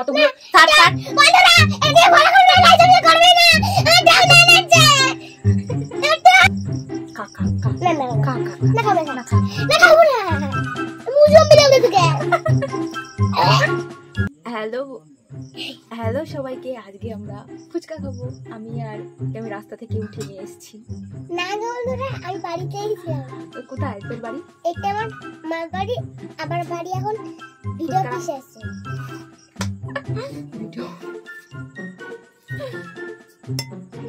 যতগুলো থাক থাক বন্ধুরা এদিকে ভালো করে লাইক করবে না দাও না লাগছে খা খা খা না না খা খা না খাবে না খাবো না মুজম্বি দেবো তোকে হ্যালো হ্যালো সবাইকে, আজকে আমরা ফুচকা খাবো। আমি রাস্তা থেকে উঠে নিয়ে এসেছি। না বন্ধুরা আমি বাড়িতেই ছিলাম। কোথায় তোর বাড়ি? এটা আমার মার বাড়ি, আবার বাড়ি এখন ভিডিও অফিসে আছে। ভিডিও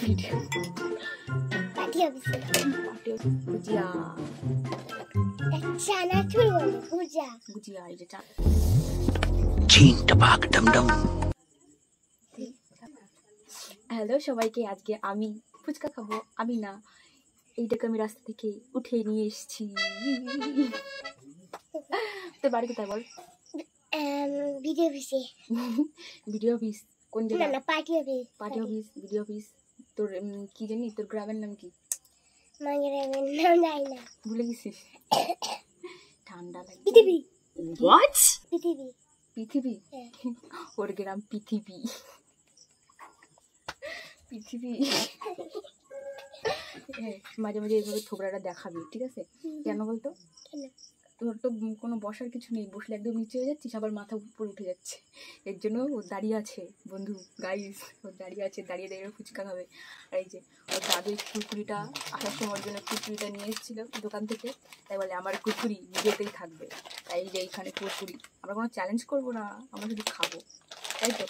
ভিডিও পার্টি অফিসে গুজিয়া চানাচুর বলে গুজিয়া গুজিয়া এই যে চা চিং টপাক ডমডম। হ্যালো সবাইকে, আজকে আমি ফুচকা খাবো। আমি না, এইটাকে আমি রাস্তা থেকে উঠে নিয়ে এসেছি। তোর বাড়ি কোথায় বল? ভিডিও অফিসে। ভিডিও অফিস কোন না জায়গা? না party office. Party office, video office. তোর কি জানি, তোর গ্রামের নাম কি? মায়ের নাম জানি না। ভুলে গেছিস? ঠান্ডা লাগে। পৃথিবী। হোয়াট? পৃথিবী। পৃথিবী? হ্যাঁ। ওর গ্রাম পৃথিবী। পৃথিবী মাঝে মাঝে এইভাবে থোবড়াটা দেখাবি, ঠিক আছে? কেন বলতো? কেন? তোর তো কোনো বসার কিছু নেই, বসলে একদম নিচে হয়ে যাচ্ছিস, আবার মাথা উপর উঠে যাচ্ছে। এর জন্য ও দাঁড়িয়ে আছে বন্ধু, গাইস, ও দাঁড়িয়ে আছে, দাঁড়িয়ে দাঁড়িয়ে ফুচকা খাবে। আর এই যে ওর দাদু কুরকুরিটা আসার সময় ওর জন্য কুরকুরিটা নিয়ে এসেছিল দোকান থেকে, তাই বলে আমার কুরকুরি ভিডিওতেই থাকবে। তাই যে এইখানে কুরকুরি, আমরা কোনো চ্যালেঞ্জ করবো না, আমরা শুধু খাবো, তাই তো?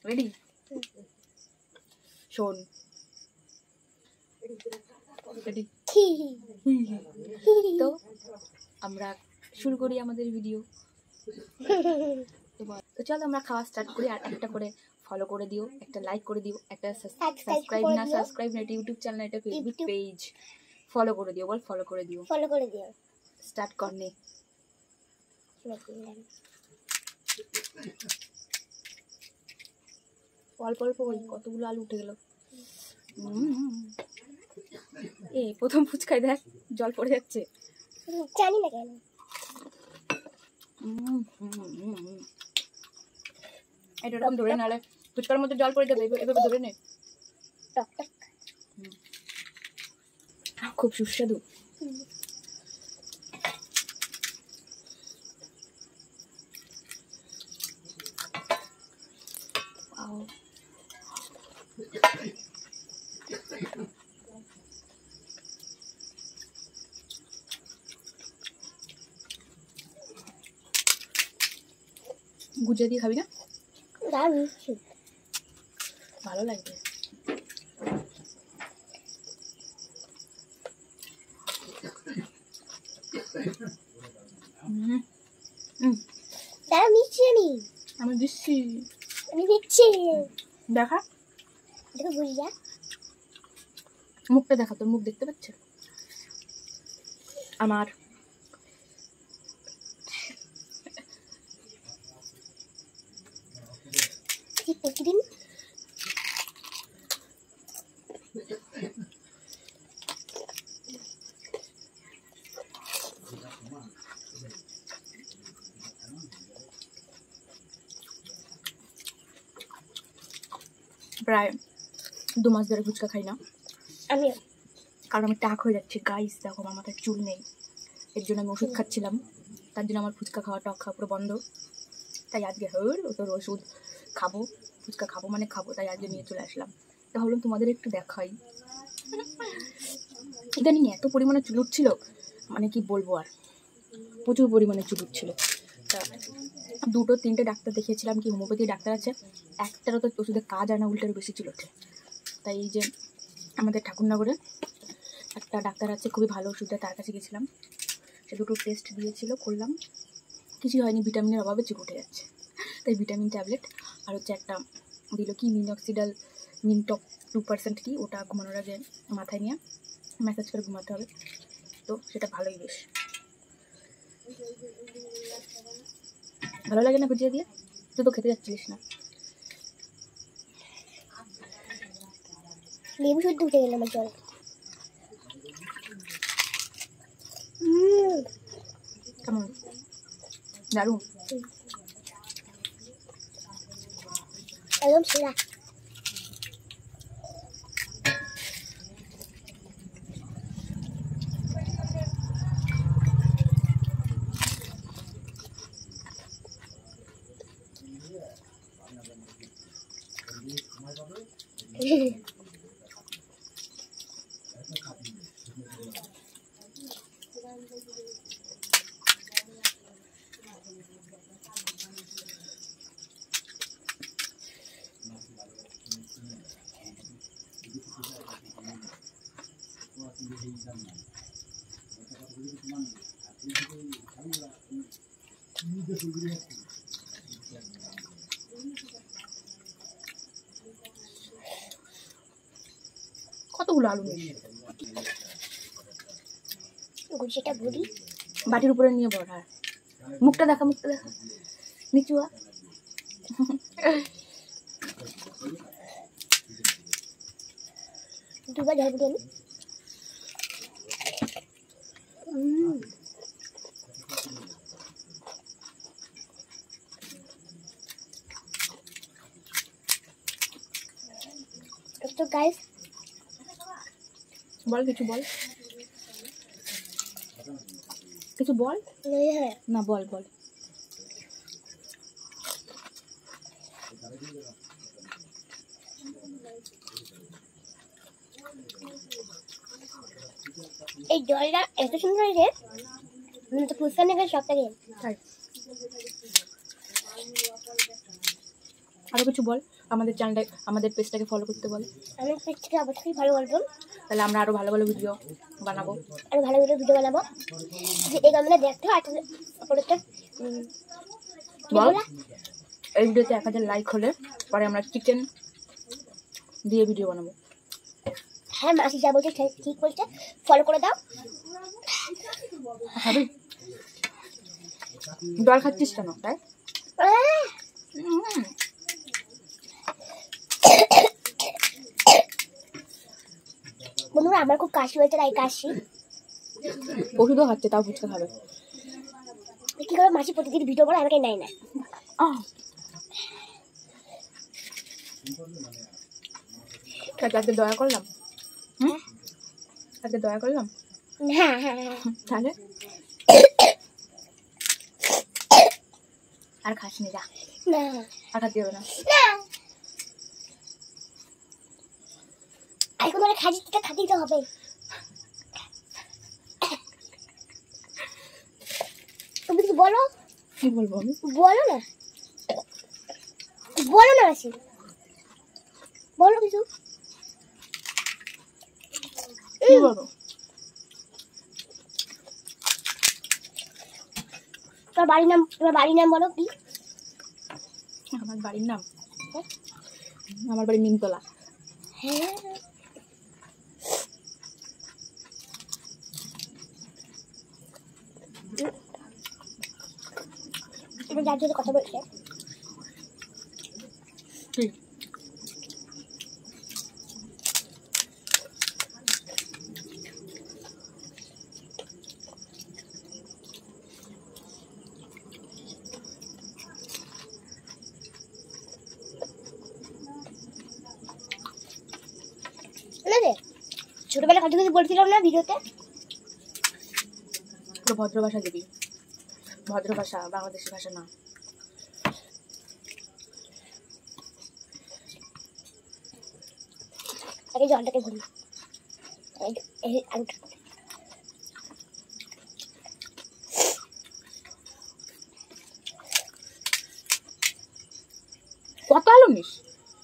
রেডি? শোন, রেডি? তো আমরা শুরু করি আমাদের ভিডিও। তো চলো আমরা খাওয়া স্টার্ট করি। আর একটা করে ফলো করে দিও, একটা লাইক করে দিও, একটা সাবস্ক্রাইব না এটা ইউটিউব চ্যানেল, এটা ফেসবুক পেজ, ফলো করে দিও। বল ফলো করে দিও। ফলো করে দিও। স্টার্ট করনে। অল্প অল্প ওই কতগুলো আলু উঠে গেল। এ প্রথম ফুচকায় দেখ জল পড়ে যাচ্ছে। জানি না কেন। এটা এরকম ধরে নালে ফুচকার মধ্যে জল পড়ে যাবে, এভাবে ধরে নে। টক টক। খুব সুস্বাদু। গুজিয়া দিয়ে খাবি না? দারুণ ভালো লাগবে। দারুণ মিষ্টি। আমি দিচ্ছি, আমি দেখছি। দেখা, দেখো গুজিয়া। মুখটা দেখা, তোর মুখ দেখতে পাচ্ছে আমার। প্রতিদিন প্রায় 2 মাস ধরে ফুচকা খাই না আমি, কারণ আমি টাক হয়ে যাচ্ছি। গাইস দেখো, আমার মাথায় চুল নেই, এর জন্য আমি ওষুধ খাচ্ছিলাম। তার জন্য আমার ফুচকা খাওয়া, টক খাওয়া পুরো বন্ধ। তাই আজকে তোর ওষুধ খাবো, ফুচকা খাবো মানে খাবো, তাই আজকে নিয়ে চলে আসলাম। তা ভাবলাম তোমাদের একটু দেখাই। ইদানিং এত পরিমাণে চুল উঠছিল, মানে কি বলবো, আর প্রচুর পরিমাণে চুল উঠছিল। তা 2-3টে ডাক্তার দেখিয়েছিলাম, কি হোমিওপ্যাথি ডাক্তার আছে, একটারও তো ওষুধে কাজ হয় না, উল্টারও বেশি চুল ওঠে। তাই এই যে আমাদের ঠাকুরনগরে একটা ডাক্তার আছে, খুবই ভালো ওষুধ দেয়, তার কাছে গেছিলাম। সে 2টো টেস্ট দিয়েছিল, করলাম, কিছুই হয়নি, ভিটামিনের অভাবে চুল উঠে যাচ্ছে। তাই ভিটামিন ট্যাবলেট আর হচ্ছে একটা দিল কি মিনক্সিডাল মিনটক 2% কি, ওটা ঘুমানোর আগে মাথায় নিয়ে ম্যাসাজ করে ঘুমাতে হবে। তো সেটা ভালোই, বেশ ভালো লাগে না গুজিয়া দিয়ে? তুই তো খেতে যাচ্ছিলিস না। লেবু শুদ্ধ উঠে গেল আমার জল। কেমন? দারুণ। একদম সেরা। কতগুলো আলু নিস? গুছিটা ভরি বাটির উপরে নিয়ে বড়। হ্যাঁ, মুখটা দেখা, মুখটা দেখা, নিচু আ। দুবার ঝাল ভরি আমি। তো গাইস বল, কিছু বল, কিছু বল। না, বল বল। এই জলটা এত সুন্দর হয়েছে, তো ফুচকা নেবে সবটাকে। তাই আরো কিছু বল। আমাদের চ্যানেলটা, আমাদের পেজটাকে ফলো করতে বল। আমি পেজটাকে অবশ্যই ভালো বলবো, তাহলে আমরা আরো ভালো ভালো ভিডিও বানাবো, আরো ভালো ভালো ভিডিও বানাবো। যে এই গানটা দেখতে হয় একটা বল। এই ভিডিওতে 1000 লাইক হলে পরে আমরা চিকেন দিয়ে ভিডিও বানাবো। হ্যাঁ, মাসি যা বলছে ঠিক বলছে, ফলো করে দাও। খাবি? জল খাচ্ছিস কেন? তাই বন্ধুরা, আমার খুব কাশি হয়েছে, তাই কাশি। ওষুধও খাচ্ছে, তাও ফুচকা খাবে। কি করে মাসি প্রতিদিন ভিডিও করে আমাকে নেয় না? আজকে দয়া করলাম, আজকে দয়া করলাম। হ্যাঁ হ্যাঁ হ্যাঁ। তাহলে আর খাস নি, যা, না আর খাতে হবে না। না, এখন ওরা খাজিটা খাতেই তো হবে। তুমি কি বলো? কি বলবো আমি? বলো না, বলো না মাসি, বলো কিছু। কি বলবো? তোমার বাড়ির নাম বলো কি? আমার বাড়ির নাম, আমার বাড়ি নিমতলা। হ্যাঁ, এটা যার জন্য কথা বলছে। ঠিক ছোটবেলা কত কিছু বলছিলাম না ভিডিওতে? পুরো ভদ্র ভাষা দিবি, ভদ্র ভাষা, বাংলাদেশি ভাষা না। আগে জলটাকে ভরি। কত আলু নিস?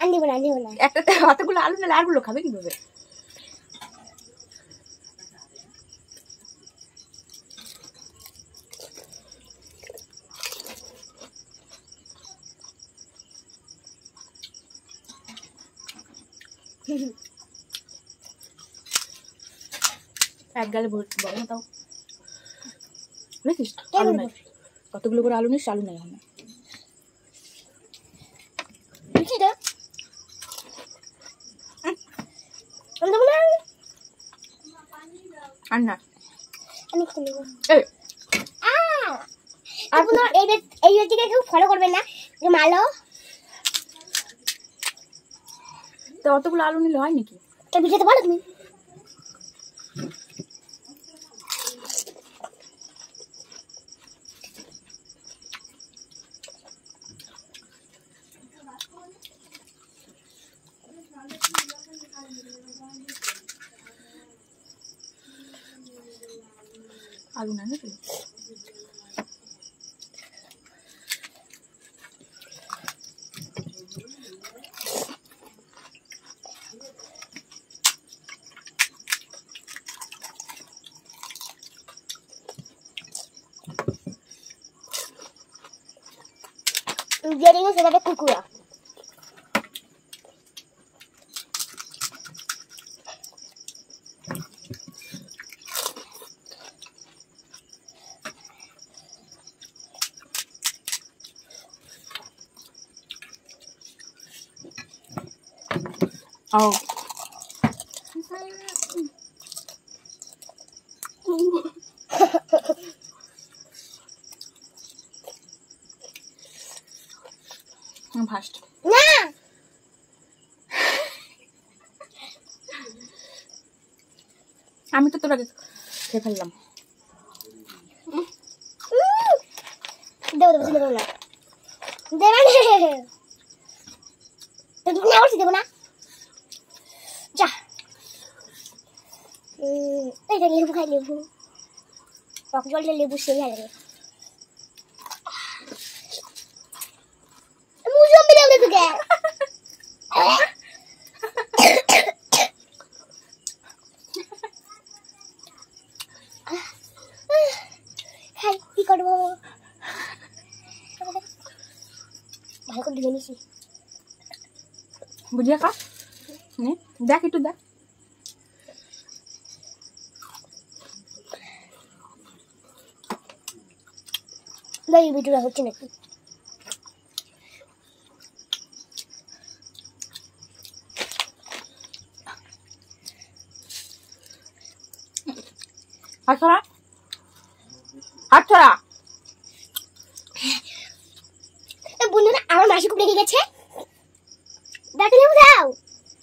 আনবো না। একটা অতগুলো আলু নিলে আরগুলো খাবে কিভাবে? এক গালে বল না, তাও বুঝেছিস? আলু নাই, কতগুলো করে আলু নিস? আলু নাই এখন। বুঝছি তো, আর না আমি খুলে দেবো। এই আর কোনো এই ব্যক্তিকে কেউ ফলো করবেন না, যে মালো তো অতগুলো আলু নিলে হয় নাকি? তা ভিডিওতে বলো তুমি। আলু না নাকি? যেদিন সেটাকে কুকুরা Oh. I'm first. না আমি তো তোর আগে খেয়ে ফেললাম। দেবো দেবো দেবো না দেবে না তুমি না বলছি দেবো না যা এইটা লেবু খাই লেবু টক জলটা লেবু সেই ভালো লাগে মুজম্বি লেবু তোকে খাই কি করবো ভালো করে ধুয়ে নিছি বুঝিয়ে খা। দেখ একটু দেখ। এই ভিডিওটা হচ্ছে নাকি হাত ছড়া, হাত ছড়া। বন্ধুরা আমার মাসি খুব রেগে গেছে দাঁড়িয়ে লেবু দাও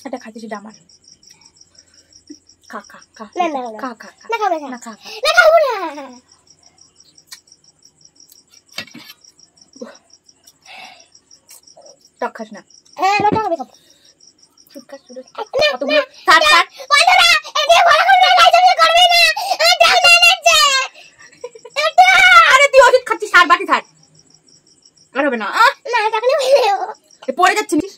এটা খাচ্ছি সেটা আমার। খা খা খা না না খা খা খা না খাবো না না খা না খাবো না টক খাস না। হ্যাঁ না খাবো খাবো শুট খা শুট। না কতগুলো ছাড় ছাড়। বন্ধুরা এদিকে ভালো করে লাইক করবে না দাও না লাগছে আরে তুই ওষুধ খাচ্ছিস, ছাড় বাটি ছাড়। আর হবে না। না টাকা নেই পড়ে যাচ্ছিস।